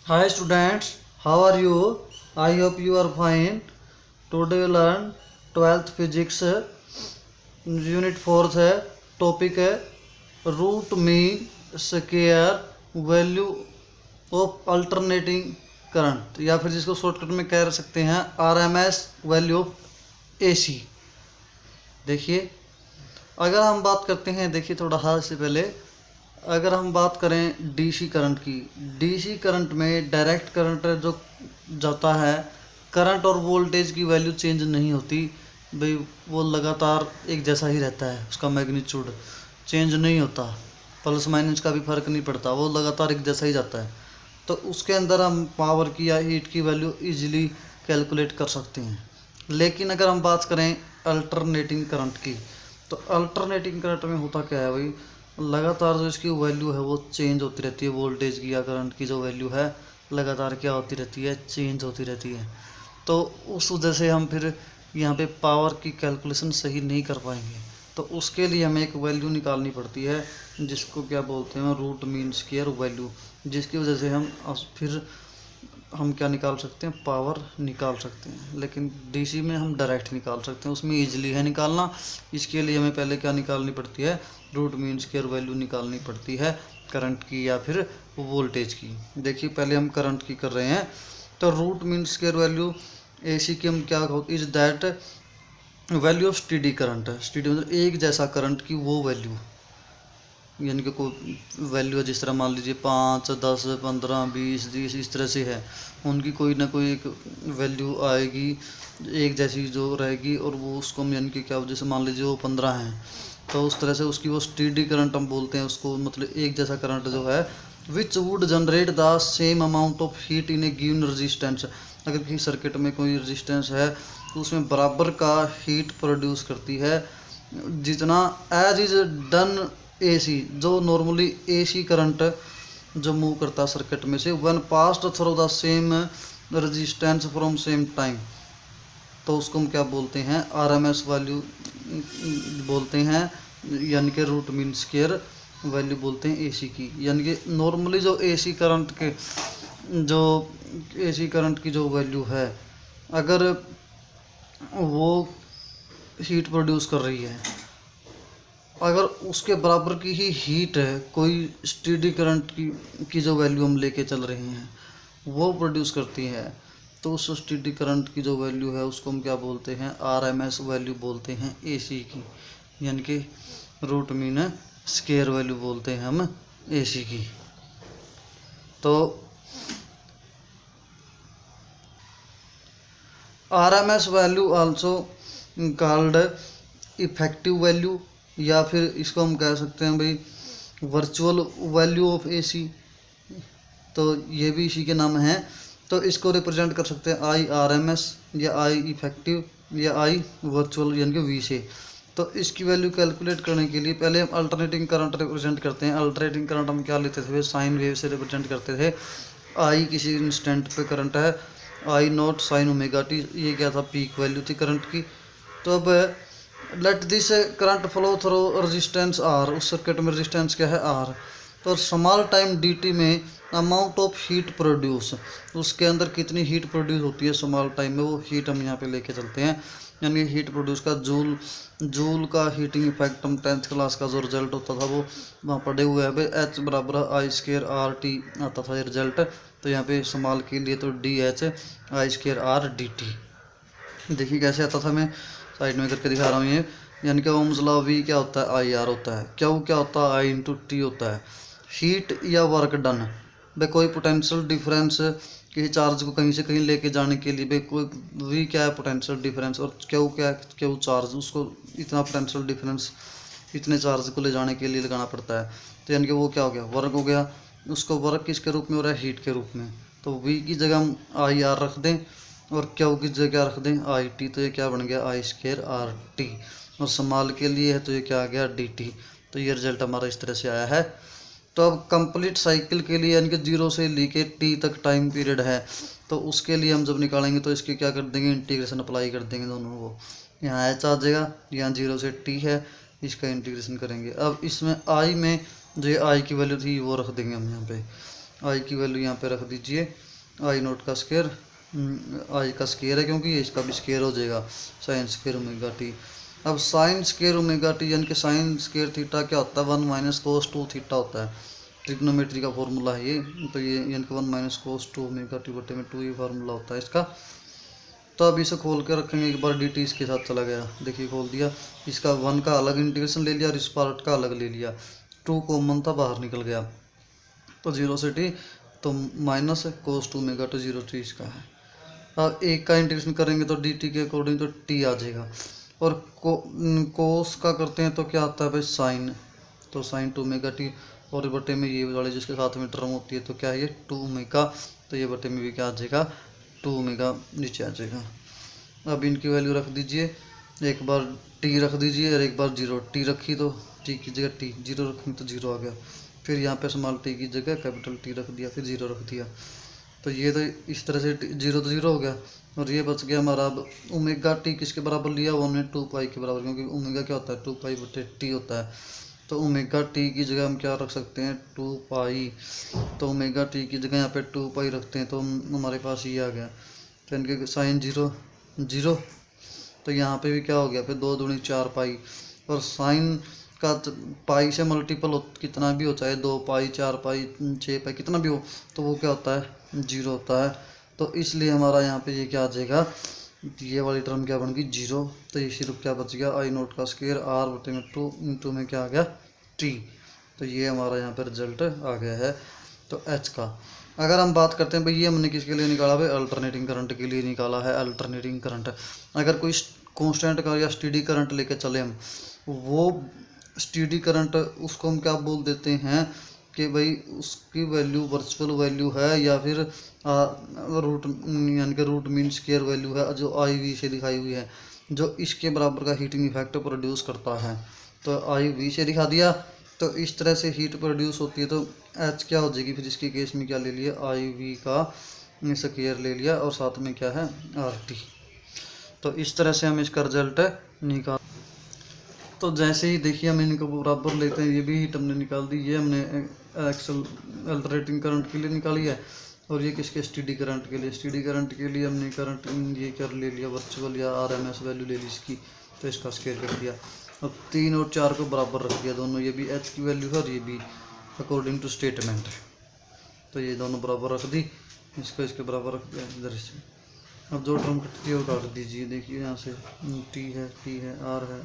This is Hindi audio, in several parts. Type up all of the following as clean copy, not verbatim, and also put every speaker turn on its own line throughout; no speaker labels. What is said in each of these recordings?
Hi students, how are you? I hope you are fine. Today we learn 12th physics unit 4th है. टॉपिक है root mean square value of alternating current, या फिर जिसको शॉर्टकट में कह सकते हैं आरएमएस वैल्यू ऑफ एसी. देखिए, अगर हम बात करते हैं, देखिए थोड़ा हाल से पहले अगर हम बात करें डीसी करंट की, डीसी करंट में डायरेक्ट करंट जो जाता है, करंट और वोल्टेज की वैल्यू चेंज नहीं होती भाई, वो लगातार एक जैसा ही रहता है, उसका मैग्नीट्यूड चेंज नहीं होता, प्लस माइनस का भी फर्क नहीं पड़ता, वो लगातार एक जैसा ही जाता है. तो उसके अंदर हम पावर की या हीट की वैल्यू इजीली कैलकुलेट कर सकते हैं. लेकिन अगर हम बात करें अल्टरनेटिंग करंट की, तो अल्टरनेटिंग करंट में होता क्या है भाई, लगातार जो इसकी वैल्यू है वो चेंज होती रहती है. वोल्टेज की या करंट की जो वैल्यू है लगातार क्या होती रहती है, चेंज होती रहती है. तो उस वजह से हम फिर यहाँ पे पावर की कैलकुलेशन सही नहीं कर पाएंगे. तो उसके लिए हमें एक वैल्यू निकालनी पड़ती है जिसको क्या बोलते हैं, रूट मीन स्क्वायर वैल्यू, जिसकी वजह से फिर हम क्या निकाल सकते हैं, पावर निकाल सकते हैं. लेकिन डीसी में हम डायरेक्ट निकाल सकते हैं, उसमें इजीली है निकालना. इसके लिए हमें पहले क्या निकालनी पड़ती है, रूट मीन स्क्वायर वैल्यू निकालनी पड़ती है करंट की या फिर वोल्टेज की. देखिए, पहले हम करंट की कर रहे हैं. तो root mean square value AC की हम क्या is that value of steady current है. स्टेडी मतलब एक जैसा करंट की वो वैल्यू, यानी कि कोई वैल्यू है, जिस तरह मान लीजिए 5, 10, 15, 20, 30 इस तरह से है, उनकी कोई ना कोई एक वैल्यू आएगी एक जैसी जो रहेगी, और वो उसको हम यानी कि क्या, जैसे मान लीजिए वो 15 हैं, तो उस तरह से उसकी वो स्टेडी करंट हम बोलते हैं उसको, मतलब एक जैसा करंट जो है, which would generate the same amount of heat in A given resistance. अगर किसी सर्किट में कोई रेजिस्टेंस है तो उसमें बराबर का हीट प्रोड्यूस करती है जितना एज इज डन एसी, जो नॉर्मली एसी करंट जो मूव करता है सर्किट में से, one passed through the same resistance from same time. तो उसको हम क्या बोलते हैं, आरएमएस वैल्यू बोलते हैं, यानी कि रूट मीन स्क्वायर वैल्यू बोलते हैं एसी की. यानी कि नॉर्मली जो एसी करंट की जो वैल्यू है, अगर वो हीट प्रोड्यूस कर रही है, अगर उसके बराबर की ही हीट है कोई स्टेडी करंट की जो वैल्यू हम लेके चल रहे हैं वो प्रोड्यूस करती है, तो उस स्टेडी करंट की जो वैल्यू है उसको हम क्या बोलते हैं, आरएमएस वैल्यू बोलते हैं एसी की. यानी कि रूट मीन स्क्वायर वैल्यू बोलते हैं हम एसी की. तो RMS value also called effective value, या फिर इसको हम कह सकते हैं भाई वर्चुअल वैल्यू ऑफ एसी. तो ये भी इसी के नाम है. तो इसको रिप्रेजेंट कर सकते हैं आई आरएमएस, या आई इफेक्टिव, या आई वर्चुअल, यानी कि वी से. तो इसकी वैल्यू कैलकुलेट करने के लिए पहले हम अल्टरनेटिंग करंट रिप्रेजेंट करते हैं. अल्टरनेटिंग करंट हम क्या लेते थे, साइन वेव से रिप्रेजेंट करते थे. आई किसी इंस्टेंट पे करंट है, आई नॉट साइन ओमेगा टी, ये क्या था, पीक वैल्यू थी करंट की. तो अब let this current flow through resistance R, उस सर्किट में रेजिस्टेंस क्या है, आर. तो स्मॉल टाइम डी टी में अमाउंट ऑफ हीट प्रोड्यूस, उसके अंदर कितनी हीट प्रोड्यूस होती है स्मॉल टाइम में, वो हीट हम यहाँ पे लेके चलते हैं. यानी हीट प्रोड्यूस का जूल का हीटिंग इफेक्ट हम 10th क्लास का जो रिजल्ट होता था वो वहाँ पढ़े हुए हैं भाई, एच बराबर आई स्क्र आर टी आता था ये रिजल्ट. तो यहाँ पे स्मॉल के लिए तो D H I square R D T. देखिए कैसे आता था, मैं साइड में करके दिखा रहा हूँ ये. यानी कि ओम्स लॉ वी क्या होता है, आई आर होता है, क्या वो क्या होता है, आई इंटू टी होता है. हीट या वर्क डन, भाई कोई पोटेंशियल डिफरेंस किसी चार्ज को कहीं से कहीं लेके जाने के लिए, भाई कोई वी क्या है, पोटेंशियल डिफरेंस, और क्यू क्या है, क्यू चार्ज, उसको इतना पोटेंशियल डिफरेंस इतने चार्ज को ले जाने के लिए लगाना पड़ता है. तो यानी कि वो क्या हो गया, वर्क हो गया. उसको वर्क किसके रूप में हो रहा है, हीट के रूप में. तो वी की जगह हम आई आर रख दें और क्यू की जगह रख दें आई टी, तो ये क्या बन गया, आई स्क्र आर टी. और स्मॉल के लिए है तो ये क्या आ गया, डी टी. तो ये रिजल्ट हमारा इस तरह से आया है. तो अब कंप्लीट साइकिल के लिए, यानी कि 0 से लेके टी तक टाइम पीरियड है, तो उसके लिए हम जब निकालेंगे तो इसके क्या कर देंगे, इंटीग्रेशन अप्लाई कर देंगे दोनों को. यहाँ एच आ जाएगा, यहाँ 0 से टी है, इसका इंटीग्रेशन करेंगे. अब इसमें आई में जो आई की वैल्यू थी वो रख देंगे हम यहाँ पे. आई की वैल्यू यहाँ पे रख दीजिए आई नोट का स्केयर, आई का स्केयर है क्योंकि ये इसका भी स्केयर हो जाएगा साइन स्केयर ओमेगा टी। अब साइन स्केयर ओमेगा टी यानी कि साइन स्केयर थीटा क्या होता है 1 माइनस कोस 2 थीटा होता है, ट्रिग्नोमेट्री का फॉर्मूला है ये। तो ये यानी कि 1 माइनस कोस 2 ओमेगा टी बटे में 2 ये फार्मूला होता है इसका। तो अब इसे खोल के रखेंगे, एक बार डी टी इसके साथ चला गया, देखिए खोल दिया, इसका 1 का अलग इंटीग्रेशन ले लिया और इस पार्ट का अलग ले लिया, 2 कॉमन था बाहर निकल गया, तो 0 से टी, तो minus cos 2 omega T 0 T इसका है। अब एक का इंटीग्रेशन करेंगे तो डी टी के अकॉर्डिंग तो टी आ जाएगा, और कोस का करते हैं तो क्या आता है भाई साइन, तो साइन 2 ओमेगा टी, और बटे में ये वाले जिसके साथ में टर्म होती है तो क्या है ये 2 ओमेगा, तो ये बटे में भी क्या आ जाएगा 2 ओमेगा नीचे आ जाएगा। अब इनकी वैल्यू रख दीजिए, एक बार टी रख दीजिए और एक बार 0, टी रखी तो टी की जगह टी, 0 रखेंगे तो 0 आ गया, फिर यहाँ पे स्मॉल टी की जगह कैपिटल टी रख दिया, फिर 0 रख दिया, तो ये तो इस तरह से 0 तो 0 हो गया, और ये बच गया हमारा। अब ओमेगा टी किसके बराबर लिया, हमने 2 पाई के बराबर, क्योंकि ओमेगा क्या होता है 2 पाई बटे टी होता है, तो ओमेगा टी की जगह हम क्या रख सकते हैं 2 पाई, तो ओमेगा टी की जगह यहाँ पे 2 पाई रखते हैं तो हमारे पास ये आ गया, तो इनके साइन 0 0, तो यहाँ पे भी क्या हो गया फिर 2 दूनी 4 पाई, और साइन का पाई से मल्टीपल कितना भी हो, चाहे 2 पाई 4 पाई 6 पाई कितना भी हो, तो वो क्या होता है 0 होता है, तो इसलिए हमारा यहाँ पे ये क्या आ जाएगा, ये वाली टर्म क्या बन गई 0, तो ये सिर्फ क्या बच गया आई नोट का स्क्वायर आर बटे में 2 इंटू में क्या आ गया टी, तो ये हमारा यहाँ पे रिजल्ट आ गया है। तो एच का अगर हम बात करते हैं भाई, ये हमने किसके लिए निकाला भाई, अल्टरनेटिंग करंट के लिए निकाला है। अल्टरनेटिंग करंट अगर कोई कांस्टेंट का या स्टेडी करंट लेके चले हम, वो स्टेडी करंट उसको हम क्या बोल देते हैं कि भाई उसकी वैल्यू वर्चुअल वैल्यू है या फिर रूट यानी कि रूट मीन स्क्वायर वैल्यू है जो आई वी से दिखाई हुई है, जो इसके बराबर का हीटिंग इफेक्ट प्रोड्यूस करता है, तो आई वी से दिखा दिया, तो इस तरह से हीट प्रोड्यूस होती है, तो एच क्या हो जाएगी फिर इसके केस में क्या ले लिया आई वी का स्क्वायर ले लिया और साथ में क्या है आर टी, तो इस तरह से हम इसका रिजल्ट निकाल। तो जैसे ही देखिए हम इनको बराबर लेते हैं, ये भी हीट हमने निकाल दी, ये हमने एक्सल अल्टरनेटिंग करंट के लिए निकाली है, और ये किसके स्टेडी करंट के लिए, स्टेडी करंट के लिए हमने करंट ये कर ले लिया वर्चुअल या आरएमएस वैल्यू ले ली इसकी, तो इसका स्केयर कर दिया। अब 3 और 4 को बराबर रख दिया दोनों, ये भी एच की वैल्यू है और ये भी अकॉर्डिंग टू स्टेटमेंट, तो ये दोनों बराबर रख दी, इसको इसके बराबर रख दिया इधर से। अब जो टर्म कटती है वो काट दीजिए, देखिए यहाँ से टी है आर है,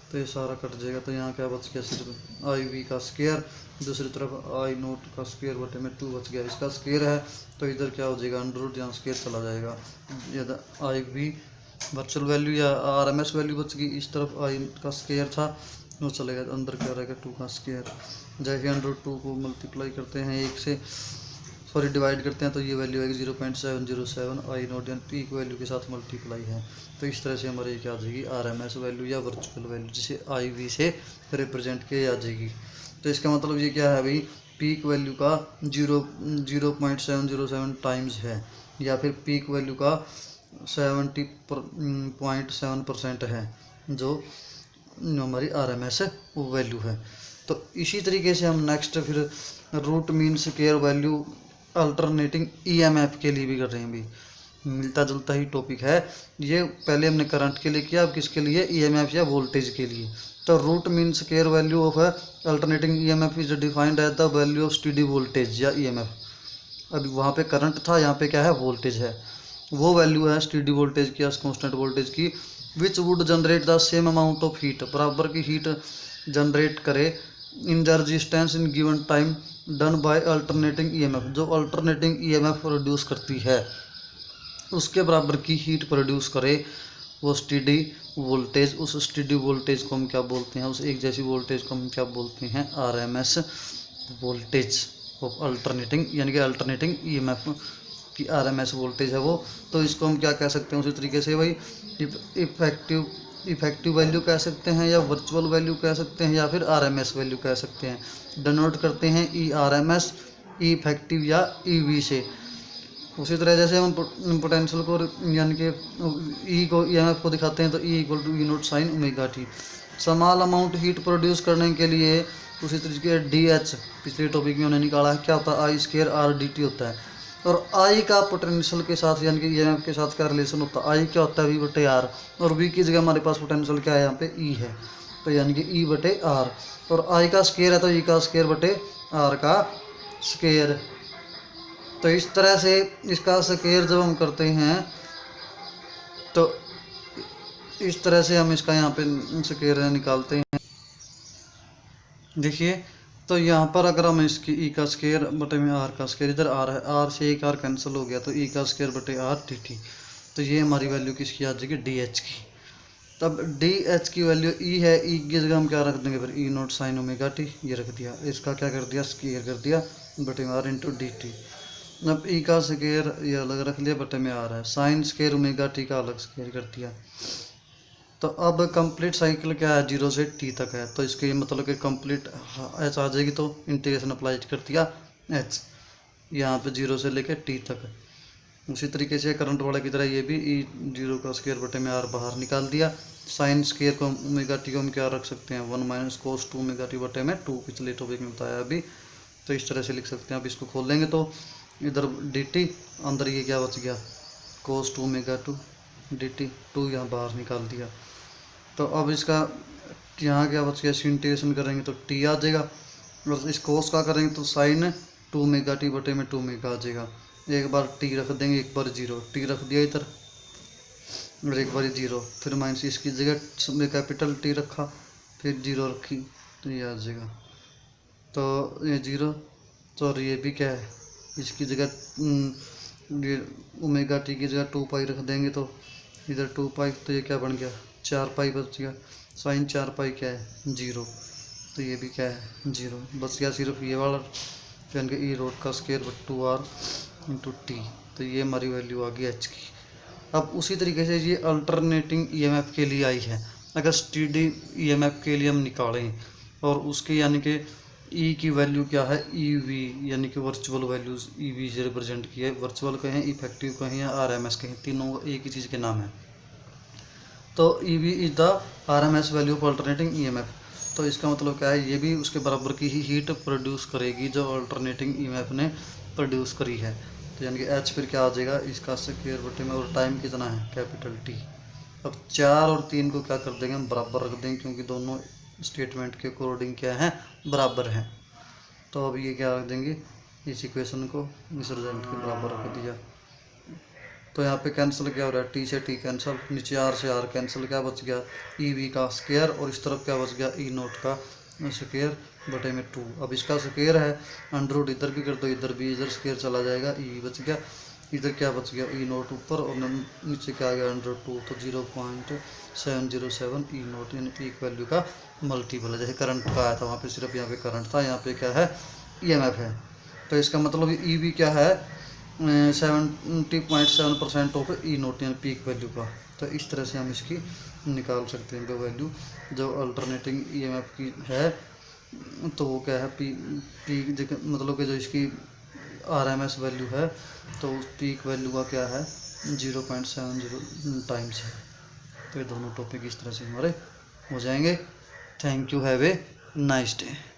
तो ये सारा कट जाएगा, तो यहाँ क्या बच गया सिर्फ आई वी का स्केयर, दूसरी तरफ आई नोट का स्केयर बटे में 2 बच गया, इसका स्केयर है तो इधर क्या हो जाएगा अंडर रूट, यहाँ स्केयर चला जाएगा, ये आई वी वर्चुअल वैल्यू या आर एम एस वैल्यू बच गई, इस तरफ आई का स्केयर था वो चलेगा, अंदर क्या रहेगा 2 का स्केयर। जैसे अंडर रूट 2 को मल्टीप्लाई करते हैं 1 से, सॉरी डिवाइड करते हैं, तो ये वैल्यू आएगी 0.707 आई नोट यानी पी की वैल्यू के साथ मल्टीप्लाई है, तो इस तरह से हमारे ये क्या आ जाएगी आरएमएस वैल्यू या वर्चुअल वैल्यू जिसे आई वी से रिप्रेजेंट किया आ जाएगी। तो इसका मतलब ये क्या है भाई, पीक वैल्यू का 0.707 टाइम्स है, या फिर पीक वैल्यू का 70.7% है जो हमारी आरएमएस वैल्यू है। तो इसी तरीके से हम नेक्स्ट फिर root mean square value alternating EMF के लिए भी कर रहे हैं, भी मिलता जुलता ही टॉपिक है ये, पहले हमने करंट के लिए किया, अब किसके लिए ईएमएफ या वोल्टेज के लिए। तो root mean square value of alternating EMF is defined as the value of steady voltage या ईएमएफ। अभी वहाँ पे करंट था, यहाँ पे क्या है वोल्टेज है, वो वैल्यू है स्टेडी वोल्टेज की या कांस्टेंट वोल्टेज की, which would generate the same amount of heat, बराबर की हीट जनरेट करे in the resistance in given time done by alternating EMF, जो अल्टरनेटिंग ईएमएफ प्रोड्यूस करती है उसके बराबर की हीट प्रोड्यूस करे वो स्टेडी वोल्टेज, उस स्टेडी वोल्टेज को हम क्या बोलते हैं, उस एक जैसी वोल्टेज को हम क्या बोलते हैं आरएमएस वोल्टेज ऑफ अल्टरनेटिंग, यानी कि अल्टरनेटिंग ईएमएफ की आरएमएस वोल्टेज है वो। तो इसको हम क्या कह सकते हैं उसी तरीके से भाई इफेक्टिव वैल्यू कह सकते हैं या वर्चुअल वैल्यू कह सकते हैं या फिर आरएमएस वैल्यू कह सकते हैं, डिनोट करते हैं ई आरएमएस ई इफेक्टिव या ई वी से। उसी तरह जैसे हम पोटेंशियल को यानी कि ई को ईएमएफ को दिखाते हैं तो E equal to E naught sine omega T. Small amount heat produce करने के लिए उसी तरीके डी एच पिछले टॉपिक में उन्होंने निकाला है, क्या होता है आई स्क्वायर आर डी टी होता है। और आई का पोटेंशियल के साथ यानी कि ईएमएफ के साथ क्या रिलेशन होता है, आई क्या होता है वी बटे आर, और वी की जगह हमारे पास पोटेंशियल क्या है यहाँ पे ई है, तो यानी कि ई बटे आर, और आई का स्क्वायर है तो ई का स्क्वायर बटे आर का स्क्वायर। तो इस तरह से इसका स्क्वायर जब हम करते हैं तो इस तरह से हम इसका यहाँ पे स्क्वायर निकालते हैं। देखिए तो यहाँ पर अगर हम इसकी ई का स्क्वायर बटे में आर का स्क्वायर, इधर आर है, आर से एक आर कैंसिल हो गया तो ई का स्क्वायर बटे आर डी टी, तो ये हमारी वैल्यू किसकी आ जाएगी डी एच की। तब डी एच की वैल्यू ई है, ई की जगह हम क्या रख देंगे फिर ई नोट साइन ओमेगा टी, ये रख दिया, इसका क्या कर दिया स्क्वायर कर दिया बटे में आर इंटू डी टी। अब ई का स्क्वायर ये अलग रख लिया बटे में आर है, साइन स्क्वायर ओमेगा टी का अलग स्क्वायर कर दिया। तो अब कंप्लीट साइकिल क्या है 0 से t तक है, तो इसके मतलब कि कंप्लीट एच आ जाएगी, तो इंटीग्रेशन अप्लाई कर दिया एच यहाँ पे 0 से लेके t तक। उसी तरीके से करंट वाला की तरह ये भी ई 0 का स्क्वायर बटे में आर बाहर निकाल दिया, साइन स्क्वायर को ओमेगा टी को हम क्या रख सकते हैं 1 माइनस कोस 2 ओमेगा टी बटे में 2, पिछले टॉपिक में बताया अभी, तो इस तरह से लिख सकते हैं। अब इसको खोल लेंगे तो इधर डी टी, अंदर ये क्या बच गया कोस 2 ओमेगा 2 डी टी, 2 यहाँ बाहर निकाल दिया। तो अब इसका यहाँ क्या बच गया, इसकी इंटीग्रेशन करेंगे तो टी आ जाएगा, और इस कोस का करेंगे तो साइन 2 ओमेगा टी बटे में 2 ओमेगा आ जाएगा। एक बार टी रख देंगे, एक बार 0, टी रख दिया इधर और एक बार 0, फिर माइनस इसकी जगह कैपिटल टी रखा, फिर 0 रखी, तो ये आ जाएगा। तो ये 0, तो और ये भी क्या है इसकी जगह ओमेगा टी की जगह 2 पाई रख देंगे, तो इधर 2 पाई, तो ये क्या बन गया 4 पाई बच गया, साइन 4 पाई क्या है 0, तो ये भी क्या है 0, बच गया सिर्फ ये वाला, यानी कि ई रोड का square but 2r into T, तो ये हमारी वैल्यू आ गई एच की। अब उसी तरीके से ये अल्टरनेटिंग ईएमएफ के लिए आई है, अगर स्टेडी ईएमएफ के लिए हम निकालें और उसके यानी कि ई की वैल्यू क्या है ई वी, यानी कि वर्चुअल वैल्यूज़ ई वी से रिप्रेजेंट किया है, वर्चुअल कहें इफेक्टिव कहें या आरएमएस कहें, तीनों एक ही चीज़ के नाम है। तो E V is the RMS value of alternating EMF, तो इसका मतलब क्या है ये भी उसके बराबर की ही हीट प्रोड्यूस करेगी जो अल्टरनेटिंग ईएमएफ ने प्रोड्यूस करी है, तो यानी कि एच फिर क्या आ जाएगा इसका स्क्वायर बटे में, और टाइम कितना है कैपिटल टी। अब 4 और 3 को क्या कर देंगे हम बराबर रख देंगे, क्योंकि दोनों स्टेटमेंट के अकॉर्डिंग क्या है बराबर हैं। तो अब ये क्या रख देंगे इस इक्वेशन को इस रिजल्ट के बराबर रख दिया, तो यहाँ पे कैंसिल क्या हो रहा है टी से टी कैंसिल, नीचे आर से आर कैंसिल, क्या बच गया ई वी का स्क्वायर, और इस तरफ क्या बच गया ई नोट का स्क्वायर बटे में 2। अब इसका स्क्वायर है अंडर रूट इधर भी कर दो, इधर भी, इधर स्क्वायर चला जाएगा, ई बच गया, इधर क्या बच गया ई नोट ऊपर और नीचे क्या आ गया अंडर 2, तो 0.707 ई नोट, यानी पीक वैल्यू का मल्टीपल है। जैसे करंट का आया था वहाँ पे सिर्फ यहाँ पे करंट था, यहाँ पे क्या है ईएमएफ है, तो इसका मतलब ई वी क्या है 70.7% ऑफ ई नोट, यानी पीक वैल्यू का। तो इस तरह से हम इसकी निकाल सकते हैं वैल्यू जो अल्टरनेटिंग ईएमएफ की है, तो वो क्या है पीक मतलब कि जो इसकी आरएमएस वैल्यू है, तो उस पीक वैल्यू का क्या है 0.70 टाइम्स है। तो ये दोनों टॉपिक इस तरह से हमारे हो जाएंगे। Thank you, have a nice day.